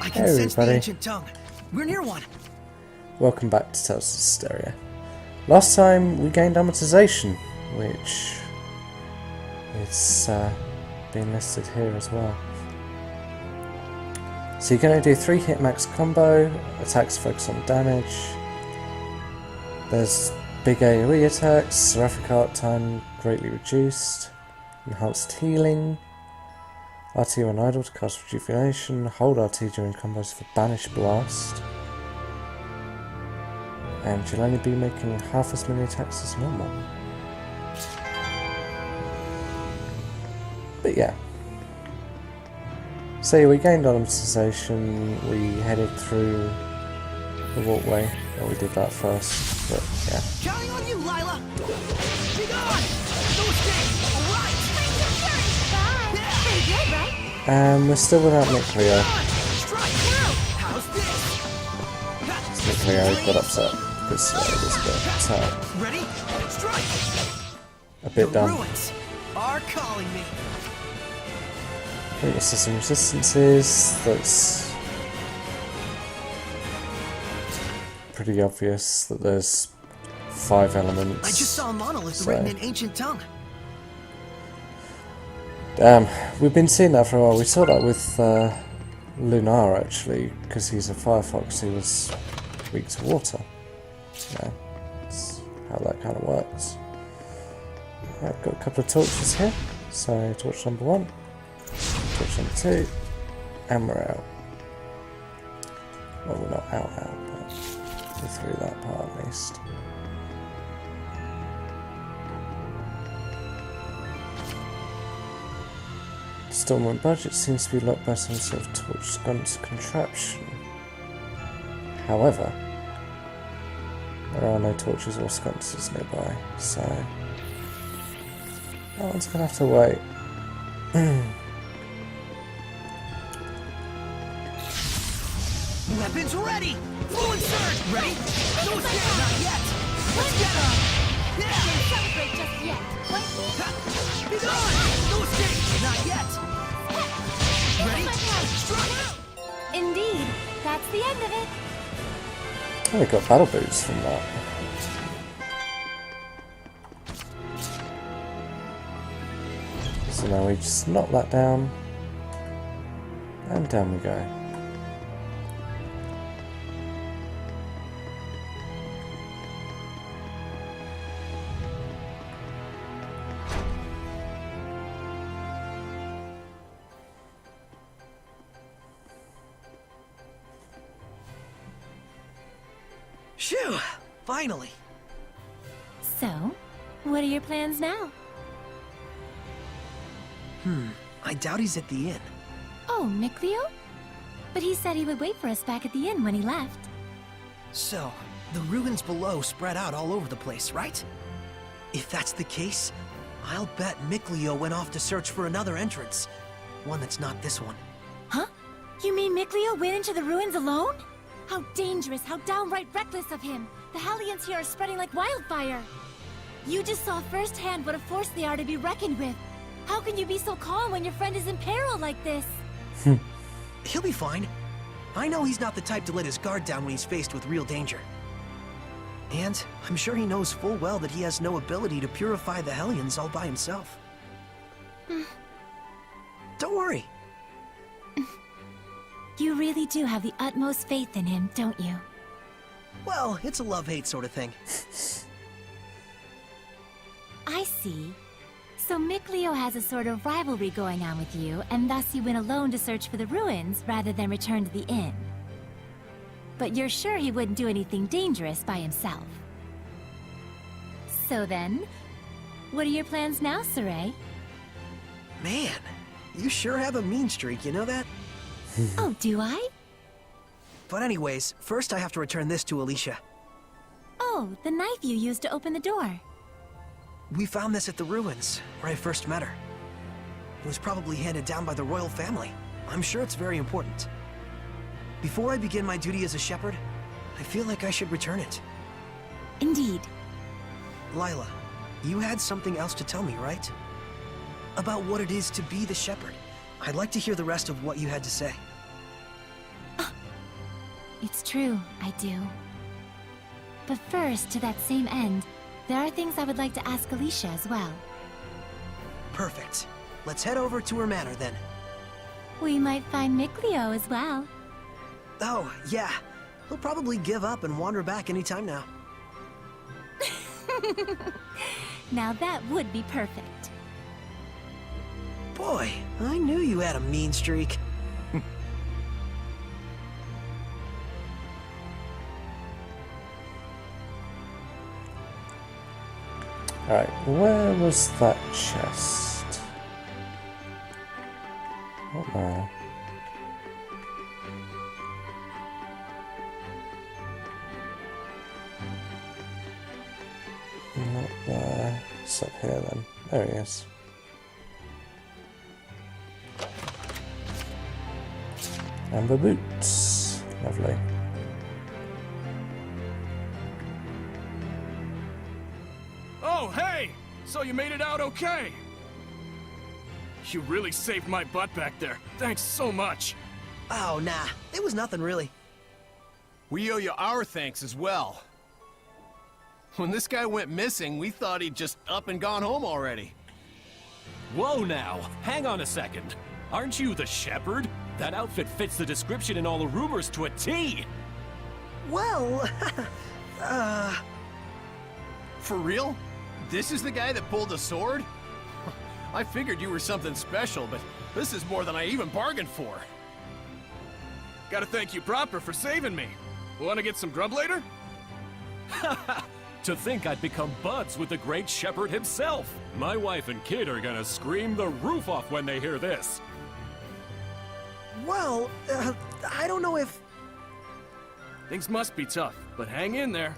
I can sense the ancient tongue. We're near one. Welcome back to Tales of Zestiria. Last time we gained amortization, which is being listed here as well. So you're going to do 3 hit max combo, attacks focus on damage. There's big AoE attacks, seraphic arc time greatly reduced, enhanced healing, RT when idle to cast rejuvenation, hold RT during combos for banish blast. And you'll only be making half as many attacks as normal. But yeah. So we gained amortization, we headed through the walkway. Well, we did that first, but yeah. Counting on you, Lailah! Be gone! No escape! Alright! Bye! Pretty good, right? We're still without Nickleo. Strike now! How's this? Nickleo got upset because it was Ready? Strike! a bit The dumb. ruins are calling me. I think this is some resistances. That's pretty obvious that there's 5 elements. I just saw a monolith written in ancient tongue. Damn, we've been seeing that for a while. We saw that with Lunar actually, because he's a firefox who was weak to water. Yeah, that's how that kind of works. Right, got a couple of torches here. So torch number 1, torch number 2, and we're out. Well, we're not out, but we're through that part at least. Stormwind budget seems to be locked by some sort of torch sconce contraption. However, there are no torches or sconces nearby, so that one's gonna have to wait. Weapons ready! Full insert! Ready? No escape! Not yet! Let's get on! Yeah! Can't celebrate just yet. What? Be gone! No escape! Not yet! Ready? Strike! Indeed, that's the end of it. Oh, we got battle boots from that. So now we just knock that down, and down we go. Phew! Finally! So, what are your plans now? I doubt he's at the inn. Oh, Nickleo? But he said he would wait for us back at the inn when he left. So, the ruins below spread out all over the place, right? If that's the case, I'll bet Nickleo went off to search for another entrance. One that's not this one. Huh? You mean Nickleo went into the ruins alone? How dangerous, how downright reckless of him! The Hellions here are spreading like wildfire! You just saw firsthand what a force they are to be reckoned with. How can you be so calm when your friend is in peril like this? He'll be fine. I know he's not the type to let his guard down when he's faced with real danger. And I'm sure he knows full well that he has no ability to purify the Hellions all by himself. Don't worry. You really do have the utmost faith in him, don't you? Well, it's a love-hate sort of thing. I see. So Nickleo has a sort of rivalry going on with you, and thus you went alone to search for the ruins rather than return to the inn. But you're sure he wouldn't do anything dangerous by himself. So then, what are your plans now, Saray? Man, you sure have a mean streak, you know that? Oh, do I? But anyways, first I have to return this to Alicia. Oh, the knife you used to open the door. We found this at the ruins, where I first met her. It was probably handed down by the royal family. I'm sure it's very important. Before I begin my duty as a shepherd, I feel like I should return it. Indeed. Lailah, you had something else to tell me, right? About what it is to be the shepherd. I'd like to hear the rest of what you had to say. It's true, I do. But first, to that same end, there are things I would like to ask Alicia as well. Perfect. Let's head over to her manor then. We might find Mikleo as well. Oh, yeah. He'll probably give up and wander back any time now. Now that would be perfect. Boy, I knew you had a mean streak. Alright, where was that chest? Not there. Not there. It's up here then. There he is. Amber boots. Lovely. Oh, hey! So you made it out okay? You really saved my butt back there. Thanks so much. Oh, nah. It was nothing really. We owe you our thanks as well. When this guy went missing, we thought he'd just up and gone home already. Whoa now, hang on a second. Aren't you the shepherd? That outfit fits the description in all the rumors to a T. Well, For real? This is the guy that pulled the sword? I figured you were something special, but this is more than I even bargained for. Gotta thank you proper for saving me. Wanna get some grub later? To think I'd become buds with the great shepherd himself. My wife and kid are gonna scream the roof off when they hear this. well, I don't know if... Things must be tough, but hang in there.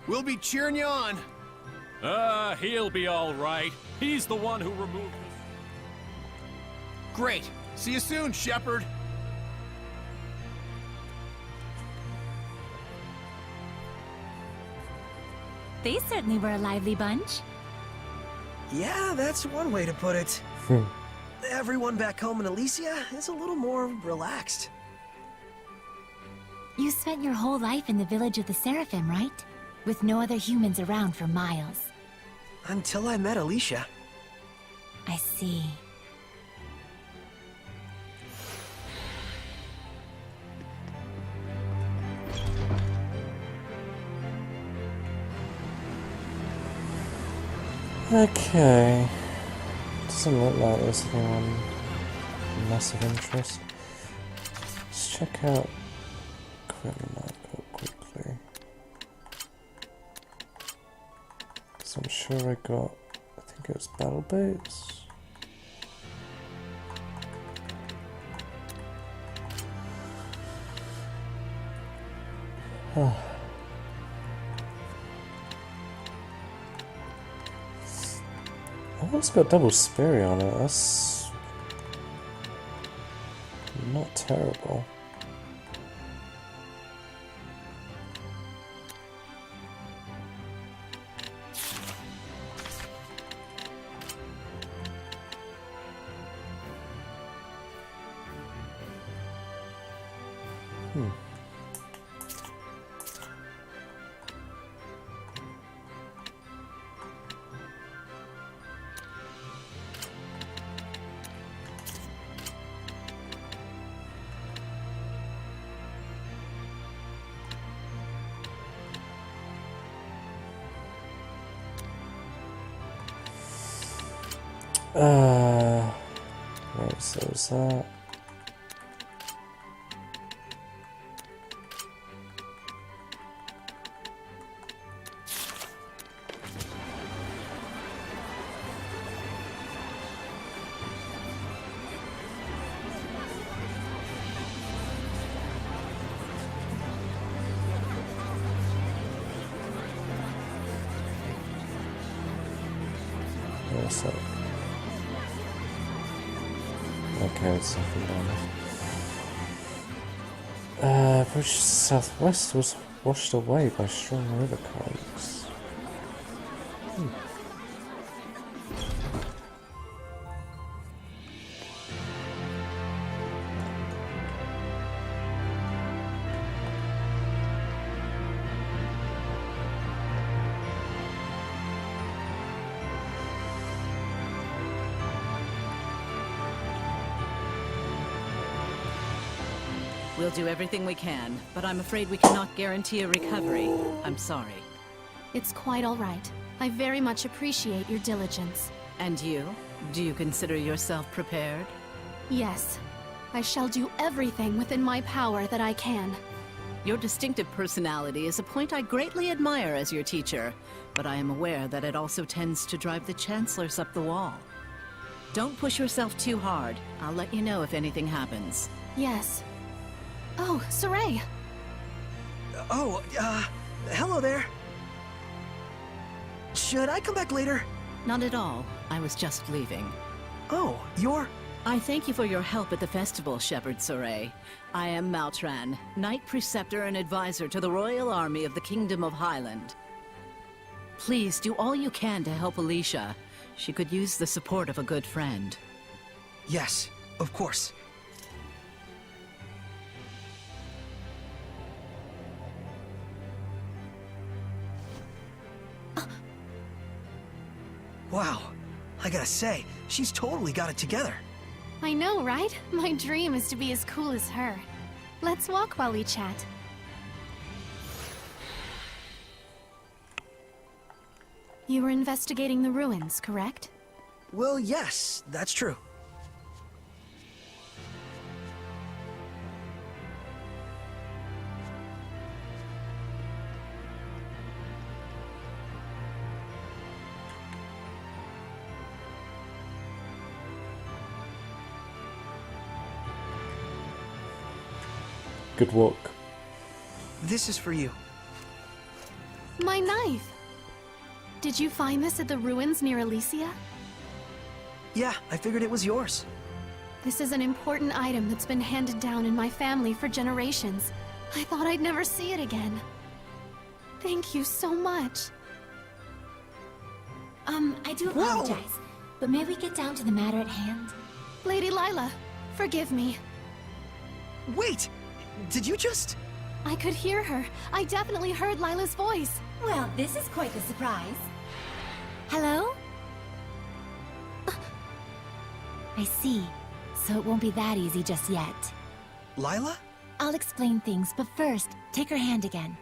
We'll be cheering you on. He'll be all right. He's the one who removed this. Great. See you soon, shepherd. They certainly were a lively bunch. Yeah, that's one way to put it. Everyone back home in Elysia is a little more relaxed. You spent your whole life in the village of the Seraphim, right? With no other humans around for miles. Until I met Alicia. I see. Okay. Doesn't look like there's anyone massive interest. Let's check out equipment I've got quickly. Because I'm sure I got, I think it was battle boots. Oh, it's got double spear on it. That's not terrible. Right, so is that? Where's that? Okay, it's something down there. Bridge to the southwest was washed away by strong river currents. We'll do everything we can, but I'm afraid we cannot guarantee a recovery. I'm sorry. It's quite all right. I very much appreciate your diligence. And you? Do you consider yourself prepared? Yes. I shall do everything within my power that I can. Your distinctive personality is a point I greatly admire as your teacher, but I am aware that it also tends to drive the chancellors up the wall. Don't push yourself too hard. I'll let you know if anything happens. Yes. Oh, Saray! Oh, hello there. Should I come back later? Not at all. I was just leaving. Oh, you're... I thank you for your help at the festival, Shepherd Soray. I am Maltran, Knight Preceptor and Advisor to the Royal Army of the Kingdom of Highland. Please do all you can to help Alicia. She could use the support of a good friend. Yes, of course. Wow, I gotta say, she's totally got it together. I know, right? My dream is to be as cool as her. Let's walk while we chat. You were investigating the ruins, correct? Well, yes, that's true. Good work. This is for you. My knife! Did you find this at the ruins near Elysia? Yeah, I figured it was yours. This is an important item that's been handed down in my family for generations. I thought I'd never see it again. Thank you so much. I do apologize, but may we get down to the matter at hand? Lady Lailah, forgive me. Wait! Did you just... I could hear her. I definitely heard Lailah's voice. Well, this is quite the surprise. Hello? I see. So it won't be that easy just yet. Lailah? I'll explain things, but first, take her hand again.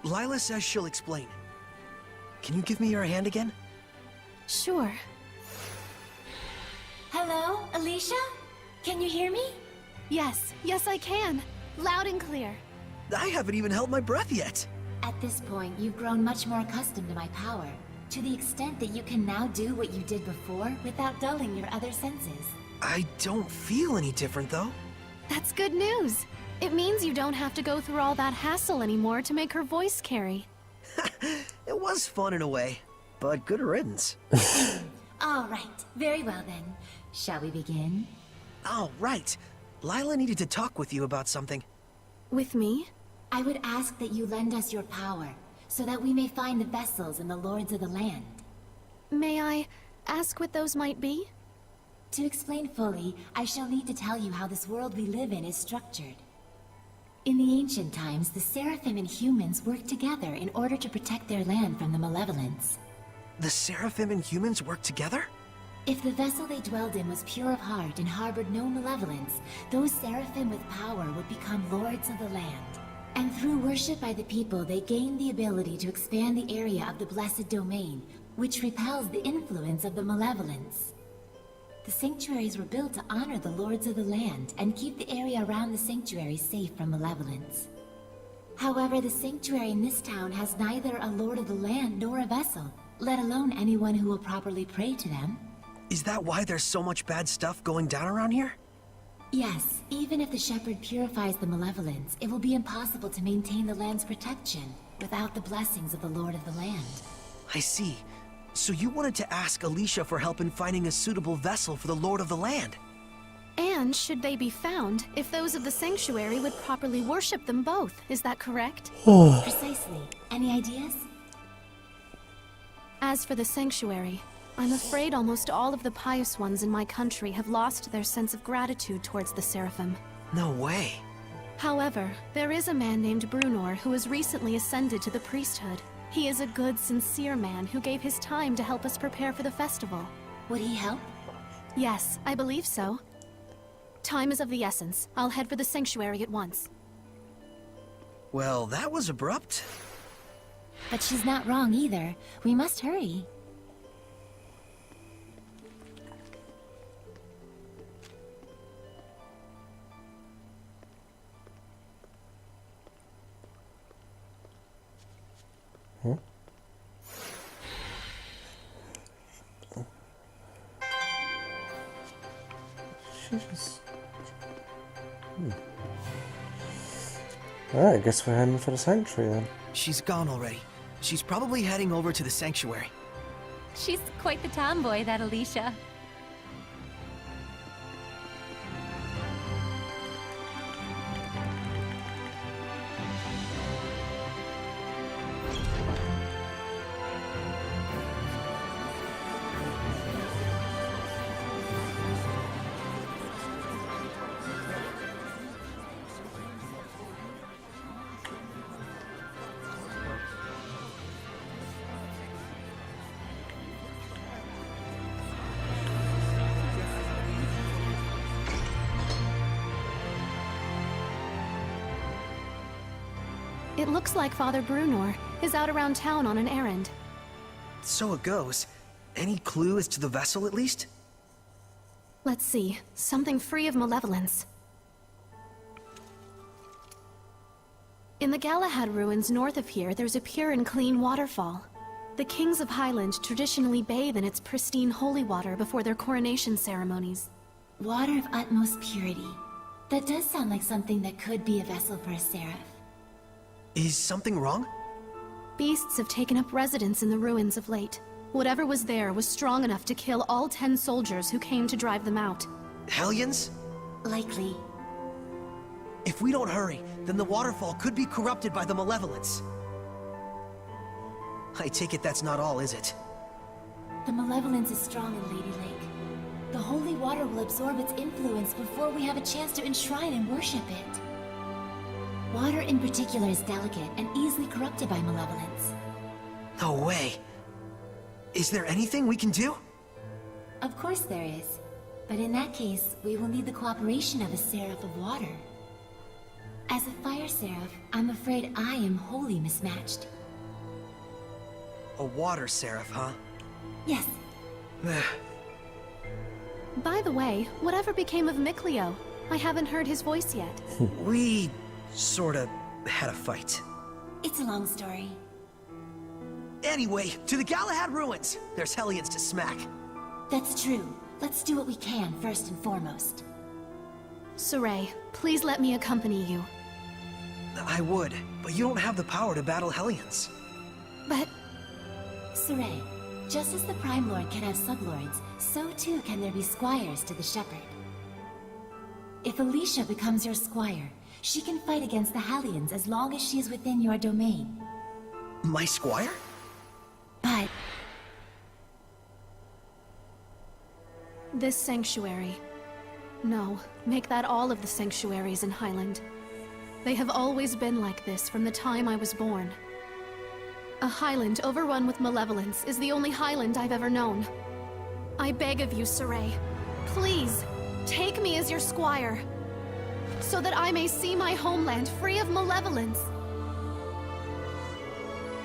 Lailah says she'll explain. Can you give me your hand again? Sure. Hello, Alicia? Can you hear me? Yes, yes I can. Loud and clear. I haven't even held my breath yet. At this point, you've grown much more accustomed to my power, to the extent that you can now do what you did before without dulling your other senses. I don't feel any different, though. That's good news. It means you don't have to go through all that hassle anymore to make her voice carry. It was fun in a way, but good riddance. All right, very well then. Shall we begin? Oh, right. Lailah needed to talk with you about something. With me? I would ask that you lend us your power, so that we may find the vessels and the lords of the land. May I ask what those might be? To explain fully, I shall need to tell you how this world we live in is structured. In the ancient times, the Seraphim and humans worked together in order to protect their land from the malevolence. The Seraphim and humans work together? If the vessel they dwelled in was pure of heart and harbored no malevolence, those Seraphim with power would become lords of the land. And through worship by the people, they gained the ability to expand the area of the Blessed Domain, which repels the influence of the malevolence. The sanctuaries were built to honor the lords of the land and keep the area around the sanctuary safe from malevolence. However, the sanctuary in this town has neither a lord of the land nor a vessel, let alone anyone who will properly pray to them. Is that why there's so much bad stuff going down around here? Yes, even if the shepherd purifies the malevolence, it will be impossible to maintain the land's protection without the blessings of the Lord of the Land. I see. So you wanted to ask Alicia for help in finding a suitable vessel for the Lord of the Land. And should they be found, if those of the sanctuary would properly worship them both, is that correct? Precisely. Any ideas? As for the sanctuary, I'm afraid almost all of the pious ones in my country have lost their sense of gratitude towards the Seraphim. No way. However, there is a man named Brunor who has recently ascended to the priesthood. He is a good, sincere man who gave his time to help us prepare for the festival. Would he help? Yes, I believe so. Time is of the essence. I'll head for the sanctuary at once. Well, that was abrupt. But she's not wrong either. We must hurry. Huh? Jesus. Alright, I guess we're heading for the sanctuary then. She's gone already. She's probably heading over to the sanctuary. She's quite the tomboy, that Alicia. It looks like Father Brunor is out around town on an errand. So it goes. Any clue as to the vessel, at least? Let's see. Something free of malevolence. In the Galahad ruins north of here, there's a pure and clean waterfall. The kings of Highland traditionally bathe in its pristine holy water before their coronation ceremonies. Water of utmost purity. That does sound like something that could be a vessel for a seraph. Is something wrong? Beasts have taken up residence in the ruins of late. Whatever was there was strong enough to kill all 10 soldiers who came to drive them out. Hellions? Likely. If we don't hurry, then the waterfall could be corrupted by the malevolence. I take it that's not all, is it? The malevolence is strong in Lady Lake. The holy water will absorb its influence before we have a chance to enshrine and worship it. Water in particular is delicate and easily corrupted by malevolence. No way. Is there anything we can do? Of course there is. But in that case, we will need the cooperation of a seraph of water. As a fire seraph, I'm afraid I am wholly mismatched. A water seraph, huh? Yes. By the way, whatever became of Mikleo? I haven't heard his voice yet. We sorta had a fight. It's a long story. Anyway, to the Galahad ruins! There's Hellions to smack. That's true. Let's do what we can first and foremost. Saray, please let me accompany you. I would, but you don't have the power to battle Hellions. But... Saray, just as the Prime Lord can have sublords, so too can there be squires to the Shepherd. If Alicia becomes your squire, she can fight against the Hellions as long as she is within your domain. My squire? But... this sanctuary. No, make that all of the sanctuaries in Highland. They have always been like this from the time I was born. A Highland overrun with malevolence is the only Highland I've ever known. I beg of you, Saray, please, take me as your squire, so that I may see my homeland free of malevolence.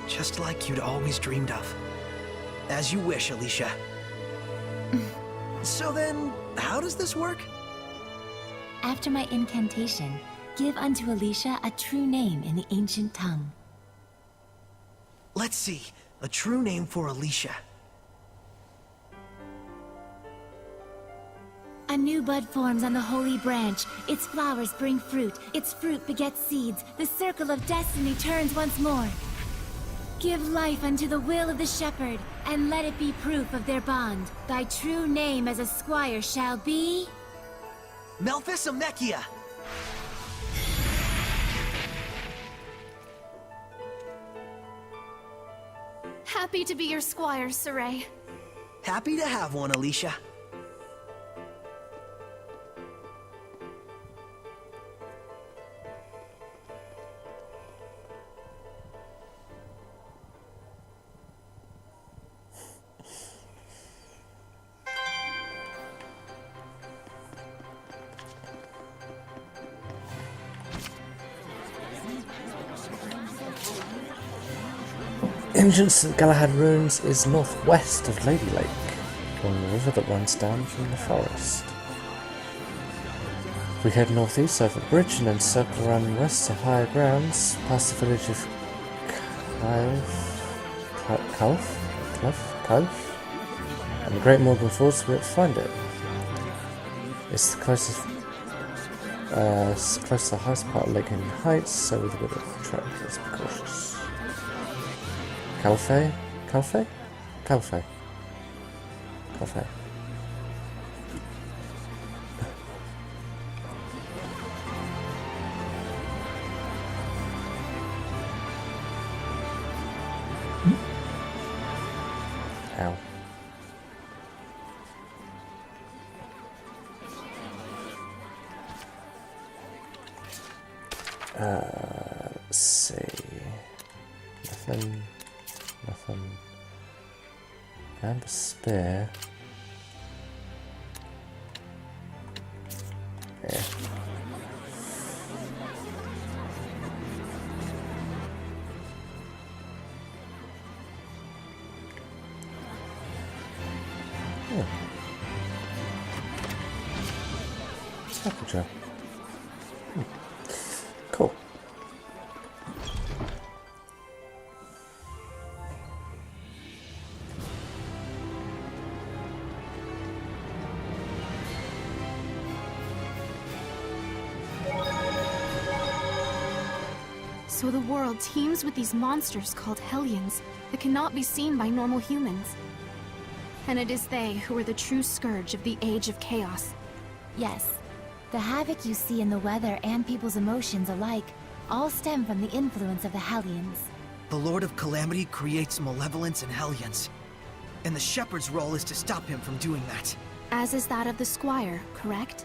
Just like you'd always dreamed of. As you wish, Alicia. So then, how does this work? After my incantation, give unto Alicia a true name in the ancient tongue. Let's see. A true name for Alicia. A new bud forms on the holy branch. Its flowers bring fruit. Its fruit begets seeds. The circle of destiny turns once more. Give life unto the will of the shepherd, and let it be proof of their bond. Thy true name as a squire shall be... Melphisamechia! Happy to be your squire, Saray. Happy to have one, Alicia. entrance to the Galahad ruins is northwest of Lady Lake, along the river that runs down from the forest. We head northeast over the bridge and then circle around west to higher grounds, past the village of Calf, and the Great Morgan Falls to be able to find it. It's the closest, close to the highest part of Lake Indian Heights, so with a bit of track, let's be cautious. Calfe? Ow. Let's see. Nothing. And a spear. Yeah. Apple jar. Cool. So the world teems with these monsters called Hellions that cannot be seen by normal humans. And it is they who are the true scourge of the Age of Chaos. Yes. The havoc you see in the weather and people's emotions alike all stem from the influence of the Hellions. The Lord of Calamity creates malevolence and Hellions, and the Shepherd's role is to stop him from doing that. As is that of the Squire, correct?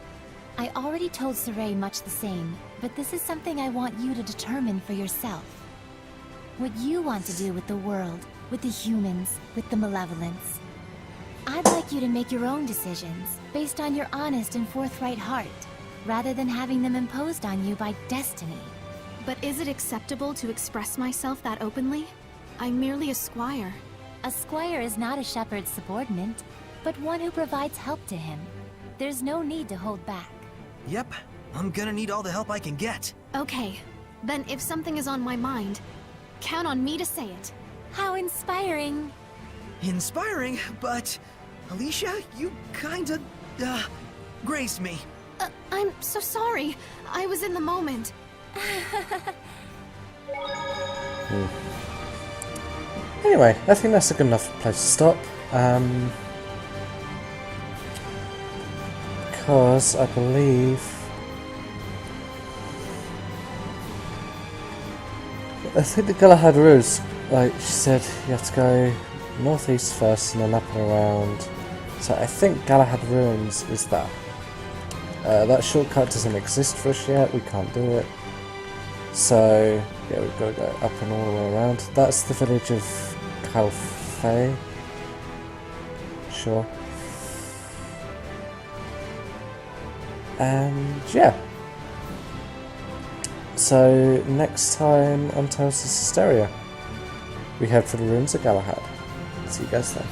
I already told Saray much the same, but this is something I want you to determine for yourself. What you want to do with the world, with the humans, with the malevolence. I'd like you to make your own decisions, based on your honest and forthright heart, rather than having them imposed on you by destiny. But is it acceptable to express myself that openly? I'm merely a squire. A squire is not a shepherd's subordinate, but one who provides help to him. There's no need to hold back. Yep, I'm gonna need all the help I can get. Okay, then if something is on my mind, count on me to say it. How inspiring! Inspiring, but Alicia, you kinda, grazed me. I'm so sorry. I was in the moment. Anyway, I think that's a good enough place to stop. Because I believe the Galahad rules, like she said, you have to go northeast first and then up and around. So I think Galahad Ruins is that. That shortcut doesn't exist for us yet, we can't do it. So yeah, we've got to go up and all the way around. That's the village of Calfe. Sure. And yeah. So next time on Tales of Zestiria, we head for the ruins of Galahad. See you guys then.